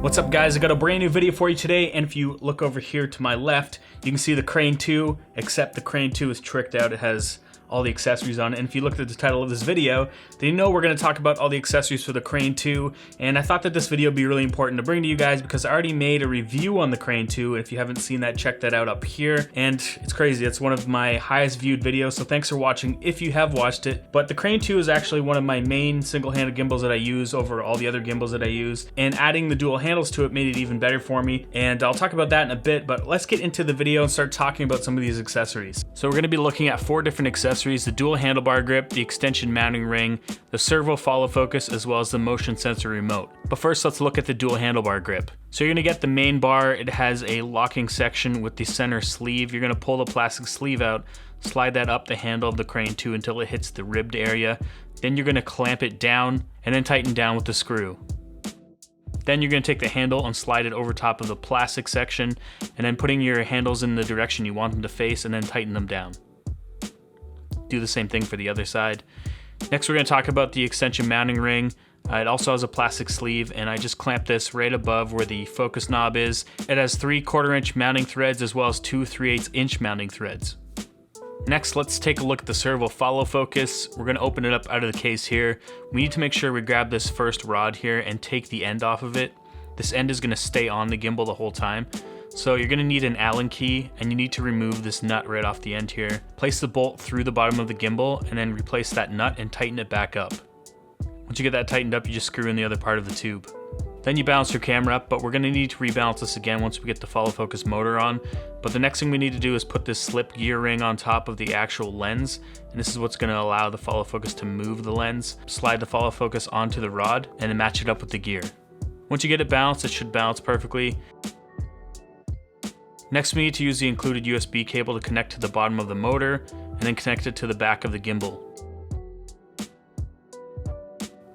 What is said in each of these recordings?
What's up guys, I got a brand new video for you today, and if you look over here to my left, you can see the Crane 2, except the Crane 2 is tricked out. It has all the accessories on it, and if you look at the title of this video, then you know we're going to talk about all the accessories for the Crane 2, and I thought that this video would be really important to bring to you guys because I already made a review on the Crane 2, and if you haven't seen that, check that out up here, and it's crazy, it's one of my highest viewed videos, so thanks for watching if you have watched it. But the Crane 2 is actually one of my main single-handed gimbals that I use over all the other gimbals that I use, and adding the dual handles to it made it even better for me, and I'll talk about that in a bit, but let's get into the video and start talking about some of these accessories. So we're going to be looking at 4 different accessories: the dual handlebar grip, the extension mounting ring, the servo follow focus, as well as the motion sensor remote. But first, let's look at the dual handlebar grip. So you're going to get the main bar. It has a locking section with the center sleeve. You're going to pull the plastic sleeve out, slide that up the handle of the Crane 2 until it hits the ribbed area. Then you're going to clamp it down and then tighten down with the screw. Then you're going to take the handle and slide it over top of the plastic section, and then putting your handles in the direction you want them to face, and then tighten them down. Do the same thing for the other side. Next, we're going to talk about the extension mounting ring. It also has a plastic sleeve, and I just clamped this right above where the focus knob is. It has 3/4 inch mounting threads as well as 2 3/8 inch mounting threads. Next, let's take a look at the servo follow focus. We're going to open it up out of the case here. We need to make sure we grab this first rod here and take the end off of it. This end is going to stay on the gimbal the whole time. So you're going to need an Allen key, and you need to remove this nut right off the end here. Place the bolt through the bottom of the gimbal and then replace that nut and tighten it back up. Once you get that tightened up, you just screw in the other part of the tube. Then you balance your camera up, but we're going to need to rebalance this again once we get the follow focus motor on. But the next thing we need to do is put this slip gear ring on top of the actual lens, and this is what's going to allow the follow focus to move the lens. Slide the follow focus onto the rod and then match it up with the gear. Once you get it balanced, it should balance perfectly. Next, we need to use the included USB cable to connect to the bottom of the motor and then connect it to the back of the gimbal.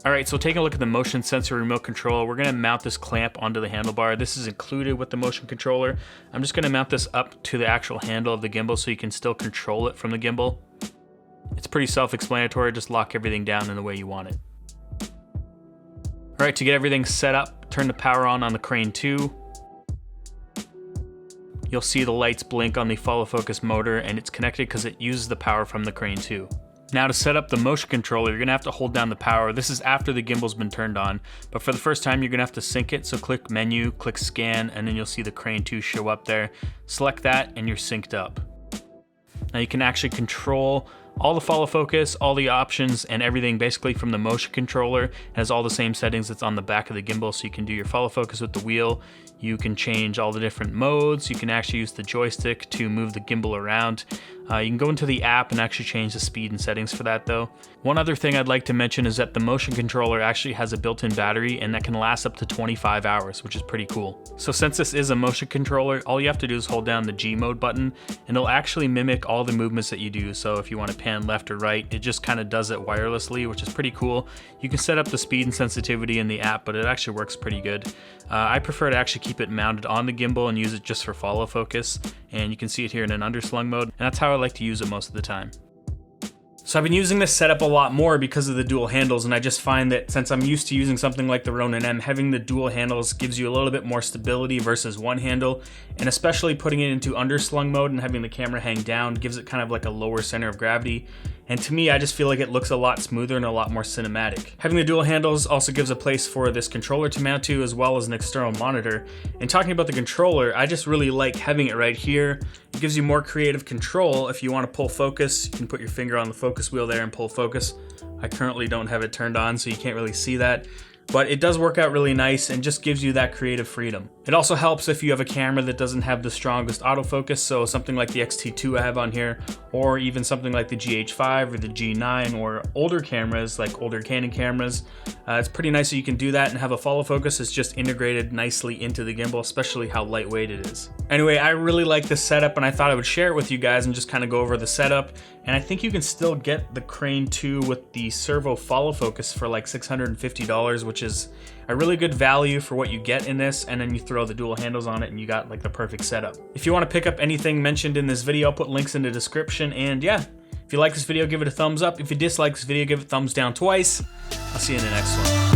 Alright, so taking a look at the motion sensor remote control, we're going to mount this clamp onto the handlebar. This is included with the motion controller. I'm just going to mount this up to the actual handle of the gimbal so you can still control it from the gimbal. It's pretty self-explanatory, just lock everything down in the way you want it. Alright, to get everything set up, turn the power on the Crane 2. You'll see the lights blink on the follow focus motor, and it's connected because it uses the power from the Crane 2. Now to set up the motion controller, you're going to have to hold down the power. This is after the gimbal's been turned on, but for the first time you're going to have to sync it, so click menu, click scan, and then you'll see the Crane 2 show up there. Select that and you're synced up. Now you can actually control all the follow focus, all the options, and everything basically from the motion controller. It has all the same settings that's on the back of the gimbal, so you can do your follow focus with the wheel. You can change all the different modes. You can actually use the joystick to move the gimbal around. You can go into the app and actually change the speed and settings for that though. One other thing I'd like to mention is that the motion controller actually has a built-in battery, and that can last up to 25 hours, which is pretty cool. So since this is a motion controller, all you have to do is hold down the G mode button, and it'll actually mimic all the movements that you do. So if you want to pan left or right, it just kind of does it wirelessly, which is pretty cool. You can set up the speed and sensitivity in the app, but it actually works pretty good. I prefer to actually keep it mounted on the gimbal and use it just for follow focus, and you can see it here in an underslung mode, and that's how I like to use it most of the time. So I've been using this setup a lot more because of the dual handles, and I just find that since I'm used to using something like the Ronin M, having the dual handles gives you a little bit more stability versus one handle, and especially putting it into underslung mode and having the camera hang down gives it kind of like a lower center of gravity. And to me, I just feel like it looks a lot smoother and a lot more cinematic. Having the dual handles also gives a place for this controller to mount to, as well as an external monitor. And talking about the controller, I just really like having it right here. It gives you more creative control. If you want to pull focus, you can put your finger on the focus wheel there and pull focus. I currently don't have it turned on, so you can't really see that. But it does work out really nice and just gives you that creative freedom. It also helps if you have a camera that doesn't have the strongest autofocus, so something like the X-T2 I have on here, or even something like the GH5 or the G9, or older cameras like older Canon cameras. It's pretty nice that you can do that and have a follow focus. It's just integrated nicely into the gimbal, especially how lightweight it is. Anyway, I really like this setup, and I thought I would share it with you guys and just kind of go over the setup. And I think you can still get the Crane 2 with the servo follow focus for like $650, which is a really good value for what you get in this, and then you throw the dual handles on it and you got like the perfect setup. If you want to pick up anything mentioned in this video, I'll put links in the description, and yeah, if you like this video, give it a thumbs up. If you dislike this video, give it a thumbs down twice. I'll see you in the next one.